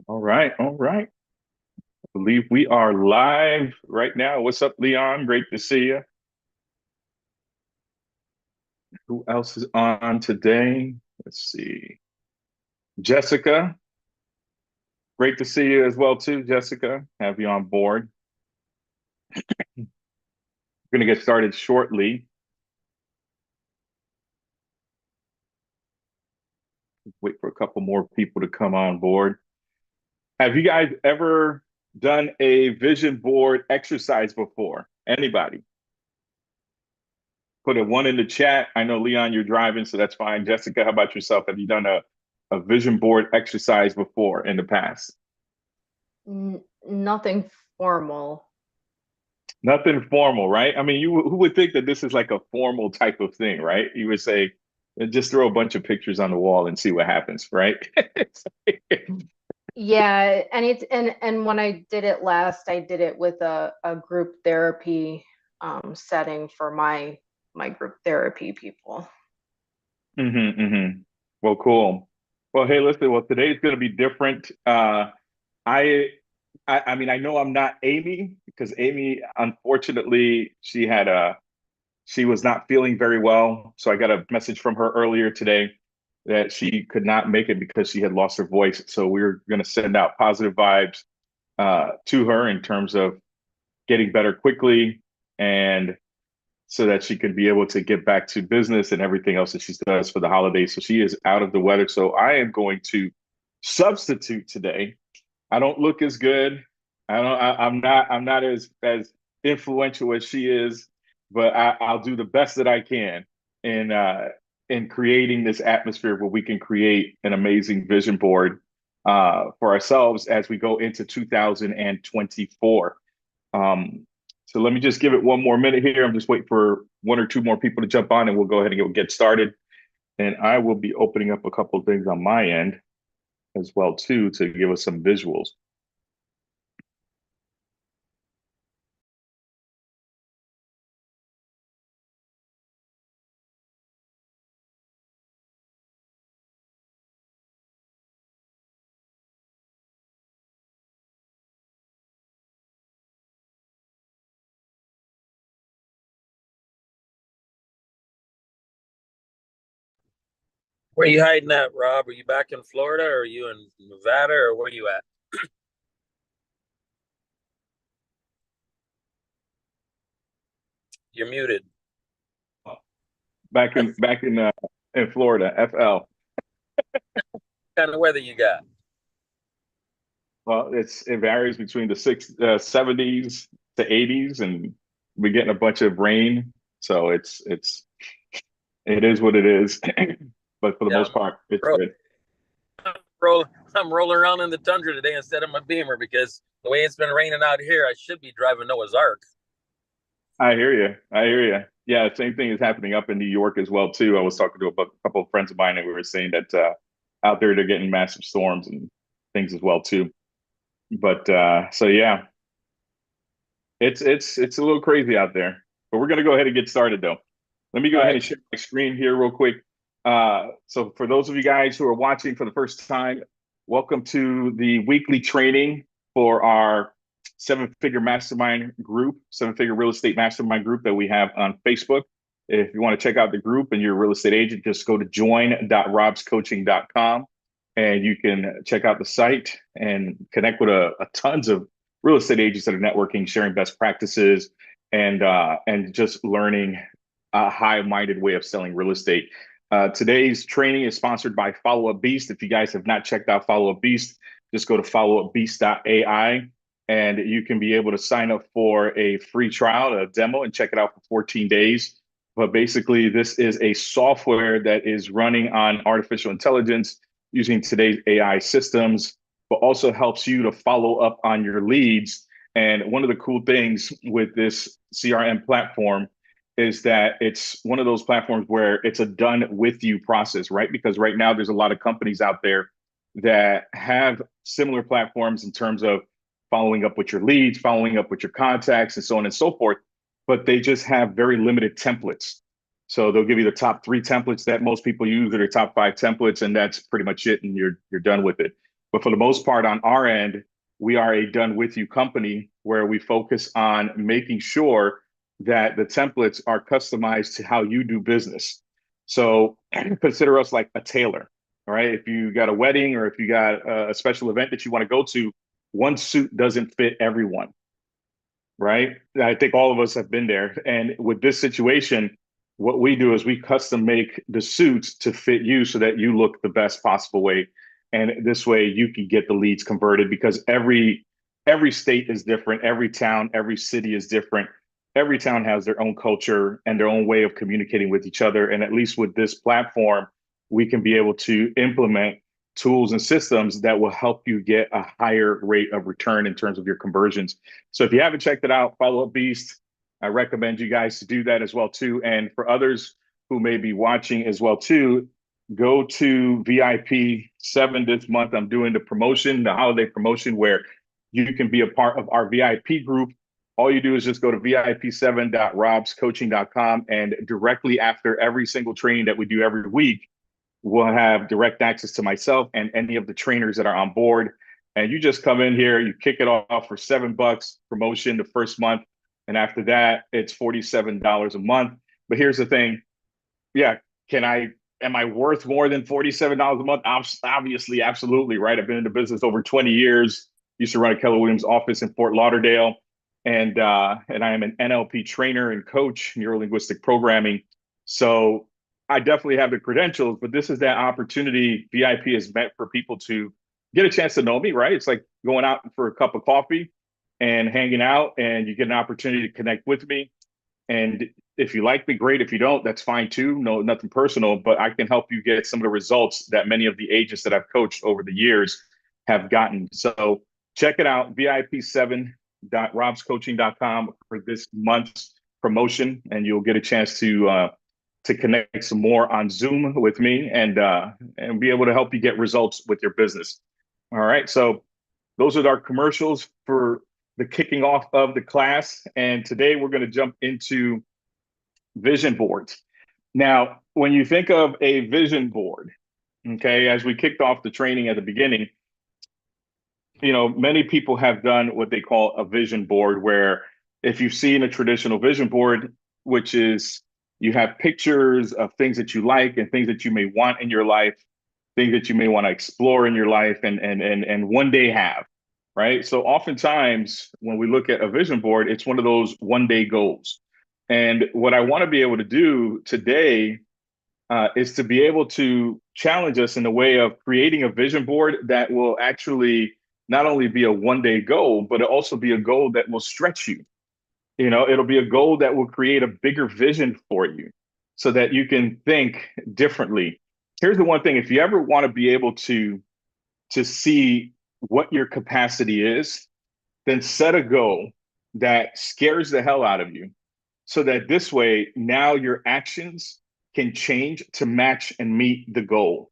All right, all right. I believe we are live right now. What's up, Leon? Great to see you. Who else is on today? Let's see. Jessica, great to see you as well too, Jessica. Have you on board. We're going to get started shortly. Wait for a couple more people to come on board. Have you guys ever done a vision board exercise before? Anybody? Put a one in the chat. I know, Leon, you're driving, so that's fine. Jessica, how about yourself? Have you done a vision board exercise before in the past? Nothing formal. Nothing formal, right? I mean, who would think that this is like a formal type of thing, right? You would say, just throw a bunch of pictures on the wall and see what happens, right? Yeah, and and when I did it last, I did it with a group therapy setting for my group therapy people. Well, cool. Well, hey, listen. Well, today's going to be different. I, I mean, I know I'm not Amy because Amy, unfortunately, she was not feeling very well. So I got a message from her earlier today that she could not make it because she had lost her voice. So we're going to send out positive vibes to her in terms of getting better quickly and so that she could be able to get back to business and everything else that she does for the holidays. So she is out of the weather. So I am going to substitute today. I don't look as good. I'm not as influential as she is, but I'll do the best that I can in in creating this atmosphere where we can create an amazing vision board for ourselves as we go into 2024. Um, so let me just give it one more minute here. I'm just waiting for one or two more people to jump on, and we'll go ahead and get started. And I will be opening up a couple of things on my end as well too to give us some visuals. Where are you hiding at, Rob? Are you back in Florida or are you in Nevada or where are you at? You're muted. Back in Florida, FL. Kind of weather you got? Well, it varies between the 70s to 80s, and we're getting a bunch of rain. So it is what it is. But for the Yeah, most part, it's bro. good. Roll, I'm rolling around in the tundra today instead of my Beamer because the way it's been raining out here, I should be driving Noah's Ark. I hear you. I hear you. Yeah, same thing is happening up in New York as well too. I was talking to a couple of friends of mine, and we were saying that out there they're getting massive storms and things as well too. But so yeah, it's a little crazy out there. But we're gonna go ahead and get started though. Let me go All ahead right. and share my screen here real quick. So for those of you guys who are watching for the first time, welcome to the weekly training for our seven-figure mastermind group, seven-figure real estate mastermind group that we have on Facebook. If you want to check out the group and you're a real estate agent, just go to join.robscoaching.com and you can check out the site and connect with a tons of real estate agents that are networking, sharing best practices, and just learning a high-minded way of selling real estate. Today's training is sponsored by Follow Up Beast. If you guys have not checked out Follow Up Beast, just go to followupbeast.ai and you can be able to sign up for a free trial, a demo, and check it out for 14 days. But basically, this is a software that is running on artificial intelligence using today's AI systems, but also helps you to follow up on your leads. And one of the cool things with this CRM platform is that it's one of those platforms where it's a done with you process, right? Because right now there's a lot of companies out there that have similar platforms in terms of following up with your leads, following up with your contacts, and so on and so forth. But they just have very limited templates. So they'll give you the top three templates that most people use, or their top five templates, and that's pretty much it, and you're done with it. But for the most part, on our end, we are a done with you company where we focus on making sure that the templates are customized to how you do business. So consider us like a tailor, all right? If you got a wedding or if you got a special event that you want to go to, one suit doesn't fit everyone, right? I think all of us have been there. And with this situation, what we do is we custom make the suits to fit you so that you look the best possible way. And this way you can get the leads converted because every state is different, every town, every city is different. Every town has their own culture and their own way of communicating with each other. And at least with this platform, we can be able to implement tools and systems that will help you get a higher rate of return in terms of your conversions. So if you haven't checked it out, Follow Up Beast, I recommend you guys to do that as well too. And for others who may be watching as well too, go to VIP 7 this month. I'm doing the promotion, the holiday promotion, where you can be a part of our VIP group. All you do is just go to vip7.robscoaching.com, and directly after every single training that we do every week, we'll have direct access to myself and any of the trainers that are on board. And you just come in here, you kick it off for $7 promotion the first month. And after that, it's $47 a month. But here's the thing. Yeah, am I worth more than $47 a month? Obviously, absolutely, right? I've been in the business over 20 years. Used to run a Keller Williams office in Fort Lauderdale. And I am an NLP trainer and coach, neuro-linguistic programming. So I definitely have the credentials, but this is that opportunity VIP is meant for people to get a chance to know me, right? It's like going out for a cup of coffee and hanging out, and you get an opportunity to connect with me. And if you like me, great. If you don't, that's fine too. No, nothing personal, but I can help you get some of the results that many of the agents that I've coached over the years have gotten. So check it out, vip7.robscoaching.com for this month's promotion, and you'll get a chance to connect some more on Zoom with me and be able to help you get results with your business. All right, so those are our commercials for the kicking off of the class, and today we're going to jump into vision boards. Now, when you think of a vision board, okay, as we kicked off the training at the beginning, you know, many people have done what they call a vision board, where if you've seen a traditional vision board, which is you have pictures of things that you like and things that you may want in your life, things that you may want to explore in your life and one day have, right? So oftentimes when we look at a vision board, it's one of those one day goals. And what I want to be able to do today is to be able to challenge us in the way of creating a vision board that will actually not only be a one day goal, but it'll also be a goal that will stretch you. You know, it'll be a goal that will create a bigger vision for you so that you can think differently. Here's the one thing: if you ever want to be able to see what your capacity is, then set a goal that scares the hell out of you so that this way now your actions can change to match and meet the goal.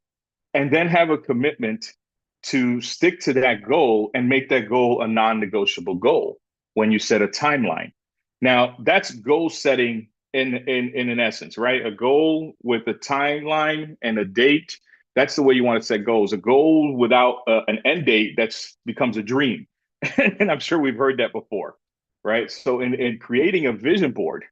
And then have a commitment to stick to that goal and make that goal a non-negotiable goal when you set a timeline. Now, that's goal setting in an essence, right? A goal with a timeline and a date. That's the way you want to set goals. A goal without an end date, that's becomes a dream. And I'm sure we've heard that before, right? So in creating a vision board,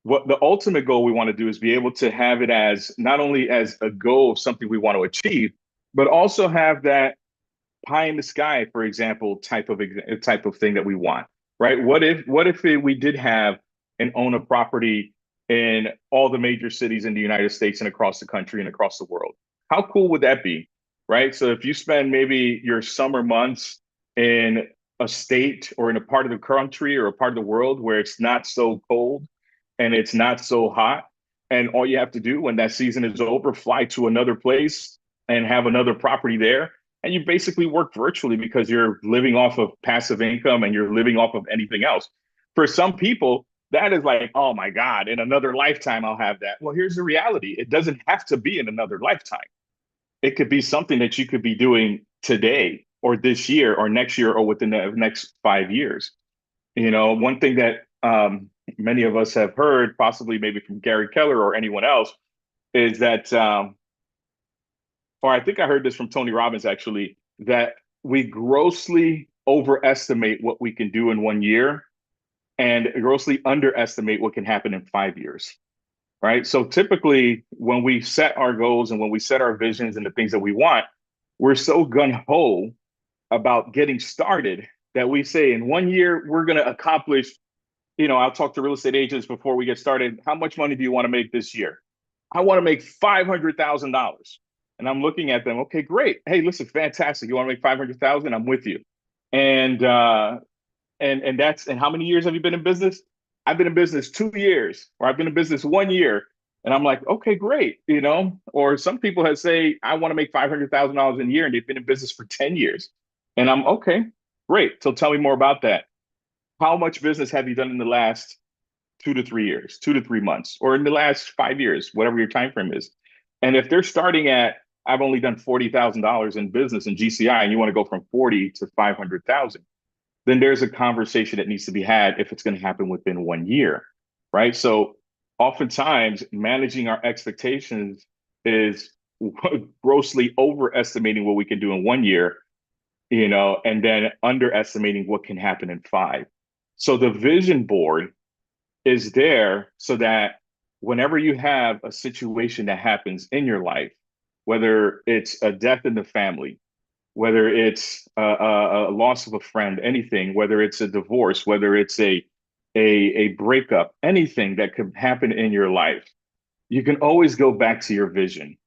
what the ultimate goal we want to do is be able to have it as not only as a goal of something we want to achieve, but also have that pie in the sky, for example, type of thing that we want, right? What if we did have and own a property in all the major cities in the United States and across the country and across the world? How cool would that be, right? So if you spend maybe your summer months in a state or in a part of the country or a part of the world where it's not so cold and it's not so hot, and all you have to do when that season is over, fly to another place and have another property there, and you basically work virtually because you're living off of passive income and you're living off of anything else. For some people, that is like, oh my God, in another lifetime, I'll have that. Well, here's the reality. It doesn't have to be in another lifetime. It could be something that you could be doing today or this year or next year or within the next 5 years. You know, one thing that many of us have heard, possibly maybe from Gary Keller or anyone else, is that, or I think I heard this from Tony Robbins actually, that we grossly overestimate what we can do in 1 year and grossly underestimate what can happen in 5 years, right? So typically, when we set our goals and when we set our visions and the things that we want, we're so gun ho about getting started that we say in 1 year, we're going to accomplish. I'll talk to real estate agents before we get started. How much money do you want to make this year? I want to make $500,000. And I'm looking at them. Okay, great. Hey, listen, fantastic. You want to make 500,000? I'm with you. And how many years have you been in business? I've been in business 2 years, or I've been in business 1 year. And I'm like, okay, great. Or some people have say, I want to make $500,000 a year, and they've been in business for 10 years. And I'm okay, great. So tell me more about that. How much business have you done in the last 2 to 3 years, 2 to 3 months, or in the last 5 years, whatever your time frame is? And if they're starting at, I've only done $40,000 in business in GCI, and you want to go from 40 to 500,000, then there's a conversation that needs to be had if it's going to happen within 1 year, right? So oftentimes managing our expectations is grossly overestimating what we can do in 1 year, and then underestimating what can happen in 5. So the vision board is there so that whenever you have a situation that happens in your life, whether it's a death in the family, whether it's a loss of a friend, anything, whether it's a divorce, whether it's a breakup, anything that could happen in your life, you can always go back to your vision.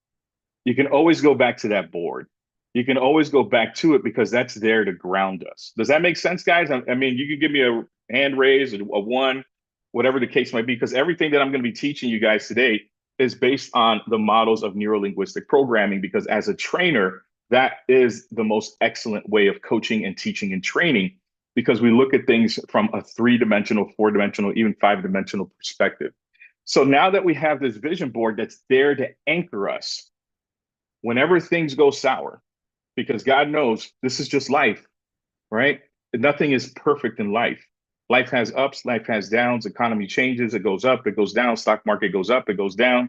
You can always go back to that board. You can always go back to it because that's there to ground us. Does that make sense, guys? I mean, you can give me a hand raise, a one, whatever the case might be, because everything that I'm going to be teaching you guys today is based on the models of neuro-linguistic programming, because as a trainer, that is the most excellent way of coaching and teaching and training, because we look at things from a 3-dimensional, 4-dimensional, even 5-dimensional perspective. So now that we have this vision board that's there to anchor us whenever things go sour, because God knows this is just life, right? Nothing is perfect in life. Life has ups, life has downs, economy changes, it goes up, it goes down, stock market goes up, it goes down,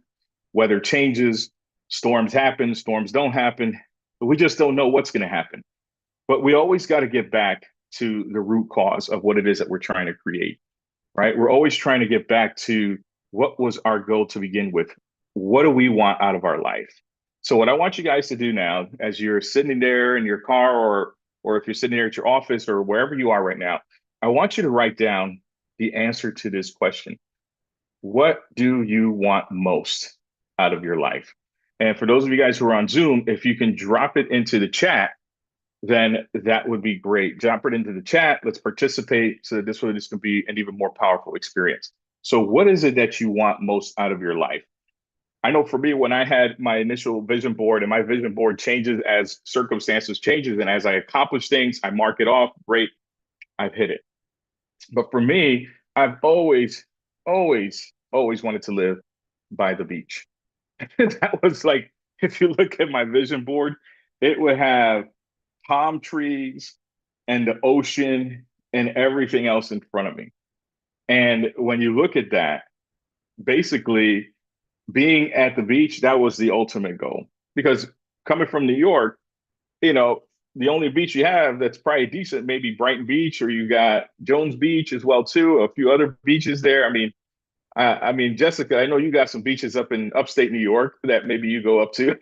weather changes, storms happen, storms don't happen, but we just don't know what's going to happen. But we always got to get back to the root cause of what it is that we're trying to create, right? We're always trying to get back to what was our goal to begin with? What do we want out of our life? So what I want you guys to do now, as you're sitting there in your car, or if you're sitting there at your office or wherever you are right now, I want you to write down the answer to this question. What do you want most out of your life? And for those of you guys who are on Zoom, if you can drop it into the chat, then that would be great. Drop it into the chat. Let's participate so that this can be an even more powerful experience. So what is it that you want most out of your life? I know for me, when I had my initial vision board, and my vision board changes as circumstances changes, and as I accomplish things, I mark it off. Great, I've hit it. But for me, I've always wanted to live by the beach. That was like, if you look at my vision board, it would have palm trees and the ocean and everything else in front of me. And when you look at that, basically being at the beach, that was the ultimate goal. Because coming from New York, the only beach you have that's probably decent, maybe Brighton Beach, or you got Jones Beach as well too, a few other beaches there. I mean, Jessica, I know you got some beaches up in upstate New York that maybe you go up to.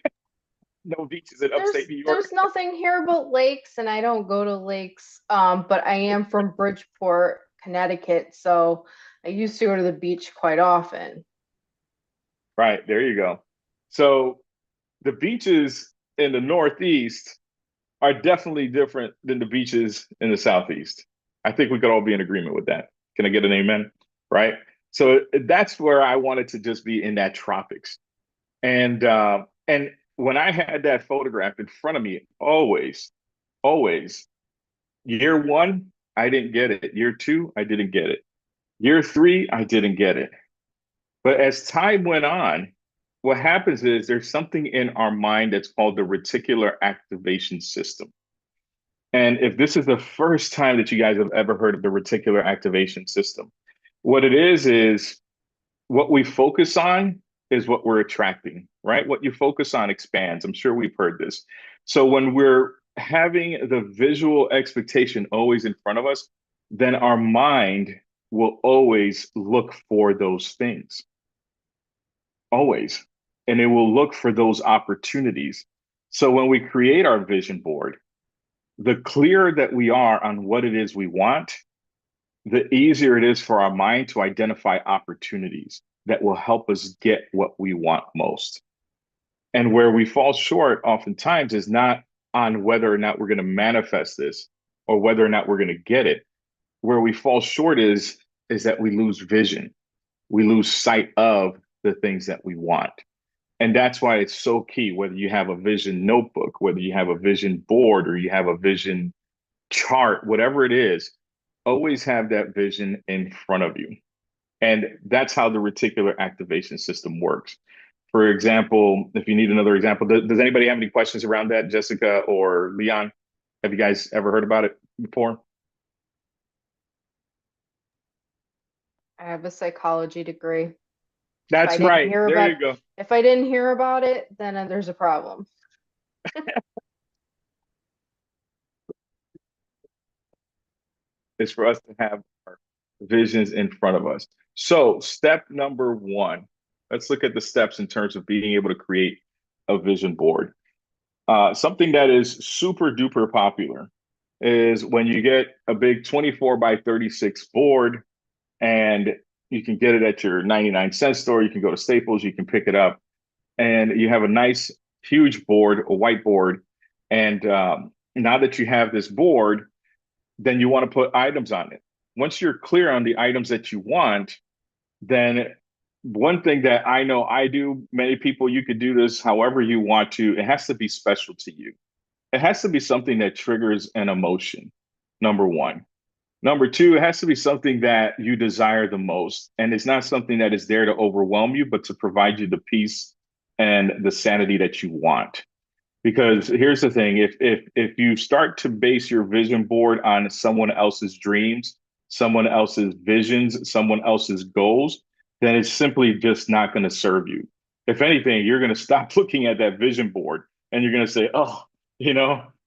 No beaches in upstate New York. There's nothing here but lakes, and I don't go to lakes. But I am from Bridgeport, Connecticut, so I used to go to the beach quite often. Right, there you go. So the beaches in the Northeast are definitely different than the beaches in the Southeast. I think we could all be in agreement with that. Can I get an amen? Right? So that's where I wanted to just be, in that tropics. And when I had that photograph in front of me, always, year 1, I didn't get it. Year 2, I didn't get it. Year 3, I didn't get it. But as time went on, what happens is there's something in our mind that's called the reticular activation system. And if this is the first time that you guys have ever heard of the reticular activation system, what it is what we focus on is what we're attracting, right? What you focus on expands. I'm sure we've heard this. So when we're having the visual expectation always in front of us, then our mind will always look for those things, always. And it will look for those opportunities. So when we create our vision board, the clearer that we are on what it is we want, the easier it is for our mind to identify opportunities that will help us get what we want most. And where we fall short oftentimes is not on whether or not we're going to manifest this or whether or not we're going to get it. Where we fall short is that we lose vision. We lose sight of the things that we want. And that's why it's so key, whether you have a vision notebook, whether you have a vision board or you have a vision chart, whatever it is, always have that vision in front of you. And that's how the reticular activation system works. For example, if you need another example, does anybody have any questions around that, Jessica or Leon? Have you guys ever heard about it before? I have a psychology degree. That's right. There you go. If I didn't hear about it, then there's a problem. Is for us to have our visions in front of us. So, step number one, let's look at the steps in terms of being able to create a vision board. Something that is super duper popular is when you get a big 24 by 36 board, and you can get it at your 99-cent store. You can go to Staples, you can pick it up, and you have a nice, huge board, a whiteboard. And now that you have this board, then you want to put items on it. Once you're clear on the items that you want, then one thing that I know I do, many people, you could do this however you want to. It has to be special to you. It has to be something that triggers an emotion, number one. Number two, it has to be something that you desire the most. And it's not something that is there to overwhelm you, but to provide you the peace and the sanity that you want. Because here's the thing, if you start to base your vision board on someone else's dreams, someone else's visions, someone else's goals, then it's simply just not going to serve you. If anything, you're going to stop looking at that vision board and you're going to say, oh,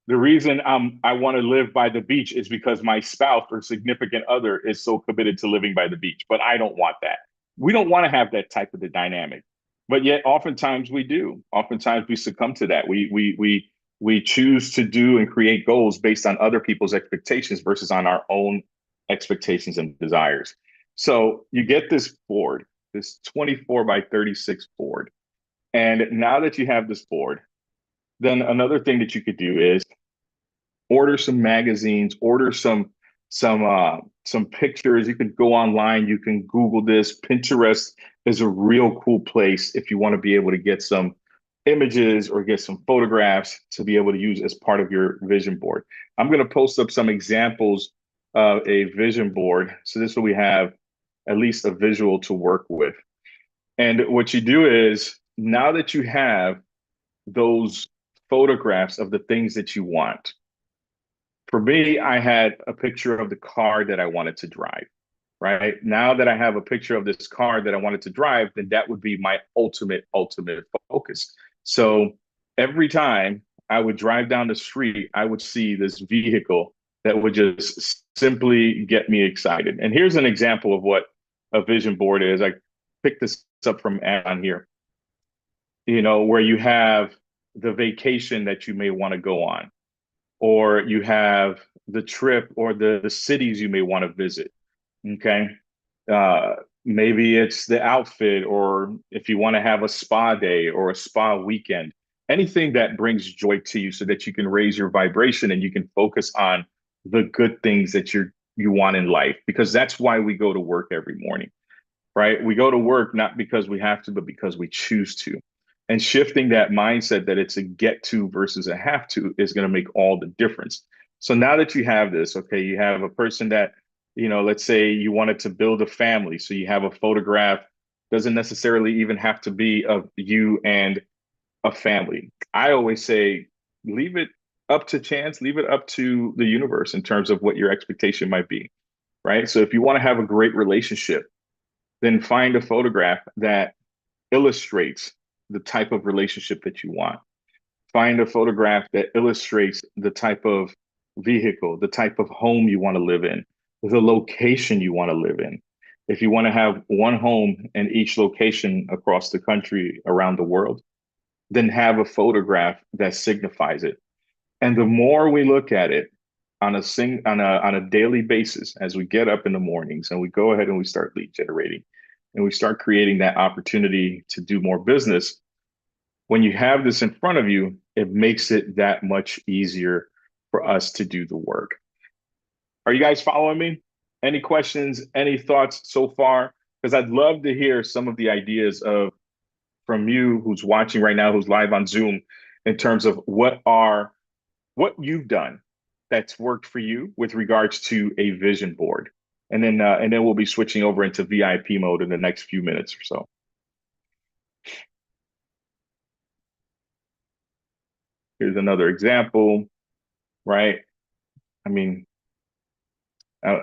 the reason I want to live by the beach is because my spouse or significant other is so committed to living by the beach, but I don't want that. We don't want to have that type of the dynamic. But yet, oftentimes we do. Oftentimes we succumb to that. We choose to do and create goals based on other people's expectations versus on our own expectations and desires. So you get this board, this 24 by 36 board. And now that you have this board, then another thing that you could do is order some magazines, order some pictures. You can go online, you can Google this. Pinterest is a real cool place if you want to be able to get some images or get some photographs to be able to use as part of your vision board. I'm going to post up some examples of a vision board. So this way we have at least a visual to work with. And what you do is now that you have those photographs of the things that you want, for me, I had a picture of the car that I wanted to drive, right? Now that I have a picture of this car that I wanted to drive, then that would be my ultimate focus. So every time I would drive down the street, I would see this vehicle that would just simply get me excited. And here's an example of what a vision board is. I picked this up from Amazon here, where you have the vacation that you may want to go on, or you have the trip or the cities you may want to visit. Okay. Maybe it's the outfit, or if you want to have a spa day or a spa weekend, anything that brings joy to you so that you can raise your vibration and you can focus on the good things that you want in life, because that's why we go to work every morning, right? We go to work not because we have to, but because we choose to. And shifting that mindset that it's a get to versus a have to is going to make all the difference. So now that you have this, okay, you have a person that, let's say you wanted to build a family. So you have a photograph, doesn't necessarily even have to be of you and a family. I always say, leave it up to chance, leave it up to the universe in terms of what your expectation might be, right? So if you want to have a great relationship, then find a photograph that illustrates the type of relationship that you want. find a photograph that illustrates the type of vehicle, the type of home you want to live in, the location you want to live in. If you want to have one home in each location across the country, around the world, then have a photograph that signifies it. And the more we look at it on a daily basis, as we get up in the mornings and we go ahead and we start lead generating and we start creating that opportunity to do more business, when you have this in front of you, it makes it that much easier for us to do the work. Are you guys following me? Any questions, any thoughts so far? Because I'd love to hear some of the ideas of from you who's watching right now, who's live on Zoom, in terms of what you've done that's worked for you with regards to a vision board. And then we'll be switching over into VIP mode in the next few minutes or so. Here's another example, right? I mean, I,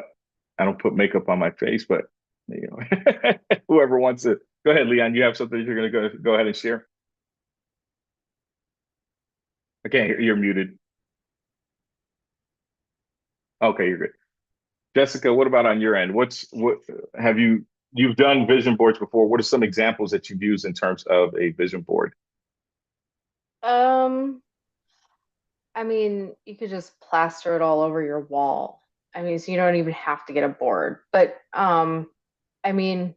I don't put makeup on my face, but you know, whoever wants to go ahead, Leon. You have something you're gonna go ahead and share. Okay, you're muted. Okay, you're good. Jessica, what about on your end? What have you've done vision boards before? What are some examples that you've used in terms of a vision board? Um, I mean, you could just plaster it all over your wall. I mean, so you don't even have to get a board. But I mean,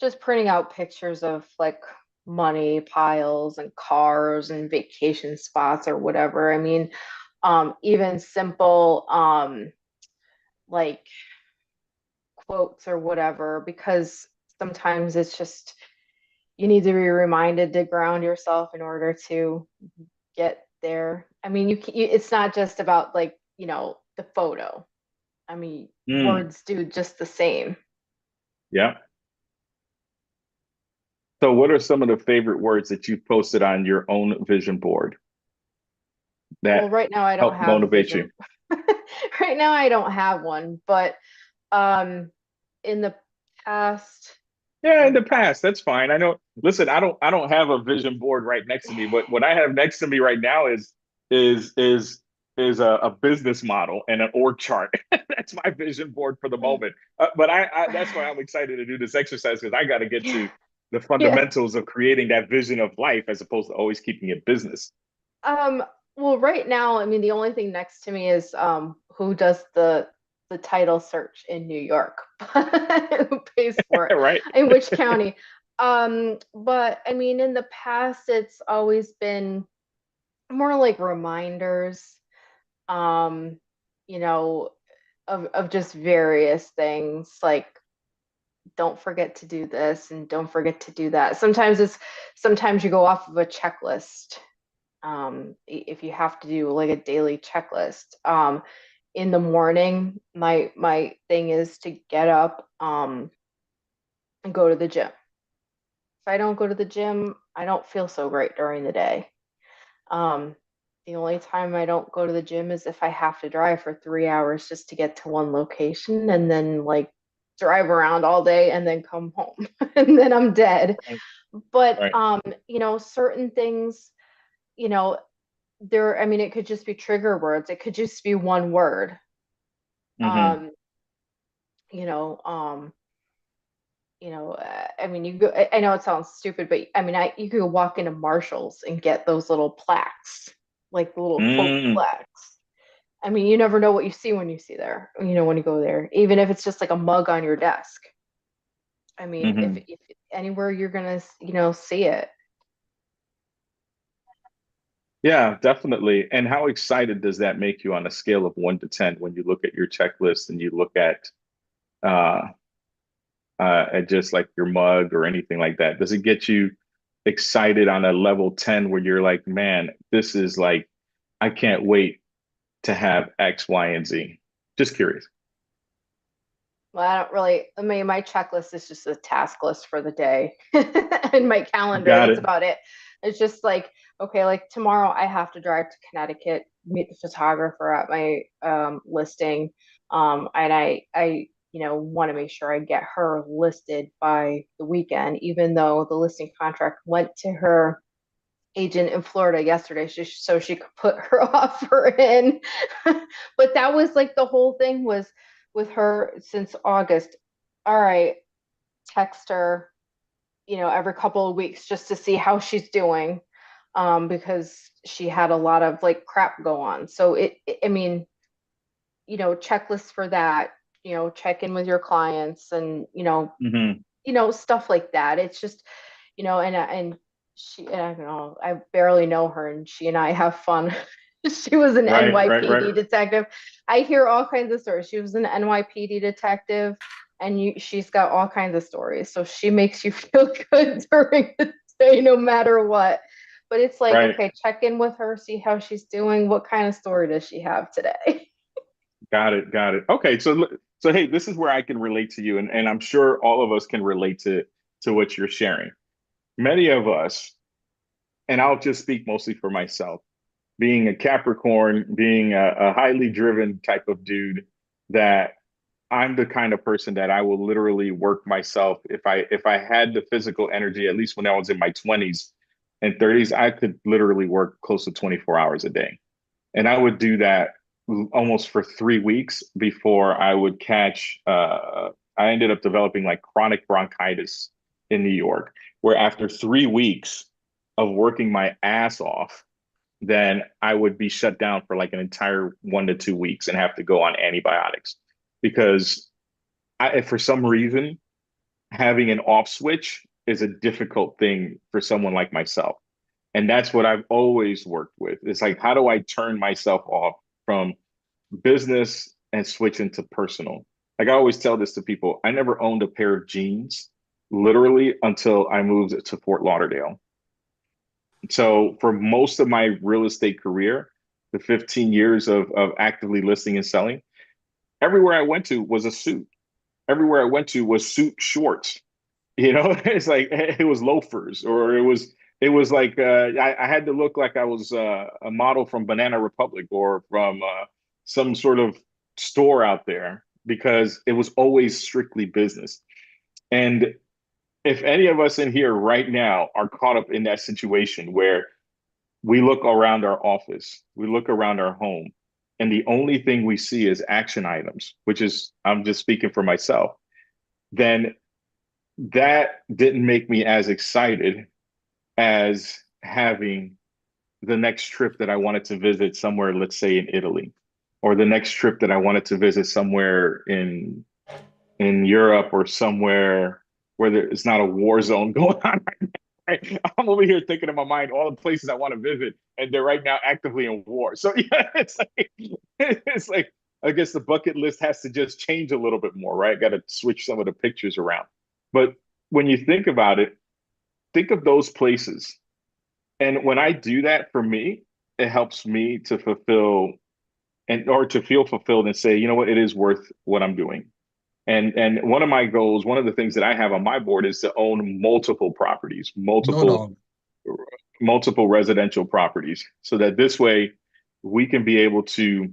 just printing out pictures of like money piles and cars and vacation spots or whatever. I mean, even simple like quotes or whatever, because sometimes it's just you need to be reminded to ground yourself in order to get there. I mean, it's not just about like, the photo. I mean, Mm, words do just the same. yeah. So what are some of the favorite words that you've posted on your own vision board Well, that right now I don't help have a motivate you? vision. Right now I don't have one, but um in the past, Yeah, in in the the past. past, that's fine. I know. Listen, I don't have a vision board right next to me, but what I have next to me right now is is is a business model and an org chart. That's my vision board for the moment. But that's why I'm excited to do this exercise because I got to get Yeah. to the Yeah. fundamentals of creating that vision of life as opposed to always keeping it business. Um, well, right now, I mean, the only thing next to me is who does the title search in New York, who pays for it, Right? in which county. But I mean, in the past, it's always been more like reminders, um, you know, of just various things like don't forget to do this and don't forget to do that. Sometimes you go off of a checklist, if you have to do like a daily checklist. In the morning, my thing is to get up, and go to the gym. If I don't go to the gym, I don't feel so great during the day. um, the only time I don't go to the gym is if I have to drive for 3 hours just to get to one location and then like drive around all day and then come home and then I'm dead. Right. But Right. certain things, you know, I mean, it could just be trigger words. It could just be one word. Mm-hmm. Um, you know, I mean, I know it sounds stupid, but I mean, you could walk into Marshalls and get those little plaques, like the little quote Mm, plaques. I mean, you never know what you see when you see there, when you go there, even if it's just like a mug on your desk. I mean, mm-hmm. if anywhere you're gonna, see it. Yeah, definitely. And how excited does that make you on a scale of 1 to 10 when you look at your checklist and you look uh, at just like your mug or anything like that? Does it get you excited on a level 10 where you're like, man, this is like, I can't wait to have X, Y, and Z? Just curious. Well, I don't really, I mean, my checklist is just a task list for the day and my calendar. Got That's it. about it. It's just like, okay, like tomorrow I have to drive to Connecticut, meet the photographer at my listing. And I want to make sure I get her listed by the weekend, even though the listing contract went to her agent in Florida yesterday, so she could put her offer in. But that was like the whole thing was with her since August. All right, text her, every couple of weeks just to see how she's doing, because she had a lot of like crap go on. So I mean, checklists for that, check in with your clients and, Hmm. stuff like that. It's just, and she, I don't know, I barely know her, and she and I have fun. She was an Right, right, NYPD right, detective. I hear all kinds of stories. She was an NYPD detective, and she's got all kinds of stories. So she makes you feel good during the day, no matter what. But it's like, right. okay, check in with her, see how she's doing. What kind of story does she have today? Got it, got it. Okay, so hey, this is where I can relate to you, and I'm sure all of us can relate to what you're sharing. Many of us, and I'll just speak mostly for myself, being a Capricorn, being a highly driven type of dude, that I'm the kind of person that I will literally work myself. If I had the physical energy, at least when I was in my 20s and 30s, I could literally work close to 24 hours a day. And I would do that almost for 3 weeks before I would catch I ended up developing like chronic bronchitis in New York, where after 3 weeks of working my ass off, then I would be shut down for like an entire 1 to 2 weeks and have to go on antibiotics because for some reason, having an off switch is a difficult thing for someone like myself. And that's what I've always worked with. It's like, how do I turn myself off from business and switch into personal? Like I always tell this to people, I never owned a pair of jeans literally until I moved to Fort Lauderdale. So for most of my real estate career, the 15 years of actively listing and selling, everywhere I went to was a suit. Everywhere I went to was suit shorts. It's like it was loafers, or it was like I had to look like I was a model from Banana Republic or from some sort of store out there because it was always strictly business. And if any of us in here right now are caught up in that situation where we look around our office, we look around our home, and the only thing we see is action items, which is, I'm just speaking for myself, then that didn't make me as excited as having the next trip that I wanted to visit somewhere, let's say in Italy, or the next trip that I wanted to visit somewhere in Europe or somewhere where there's not a war zone going on right now. Right? I'm over here thinking in my mind all the places I want to visit, and they're right now actively in war. So yeah, it's like I guess the bucket list has to just change a little bit more, right? Got to switch some of the pictures around. But when you think about it, think of those places. And when I do that for me, it helps me to fulfill and or to feel fulfilled and say, you know what, it is worth what I'm doing. And one of my goals, one of the things that I have on my board is to own multiple properties, No multiple dog. multiple residential properties, so that this way we can be able to,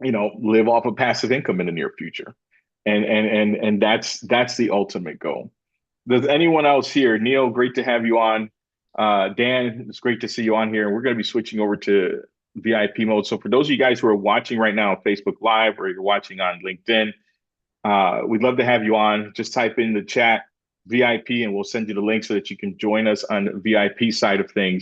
live off of passive income in the near future. And that's the ultimate goal. Does anyone else here? Neil, great to have you on. Dan, it's great to see you on here. And we're going to be switching over to VIP mode. So for those of you guys who are watching right now on Facebook Live or you're watching on LinkedIn, we'd love to have you on. Just type in the chat VIP and we'll send you the link so that you can join us on the VIP side of things.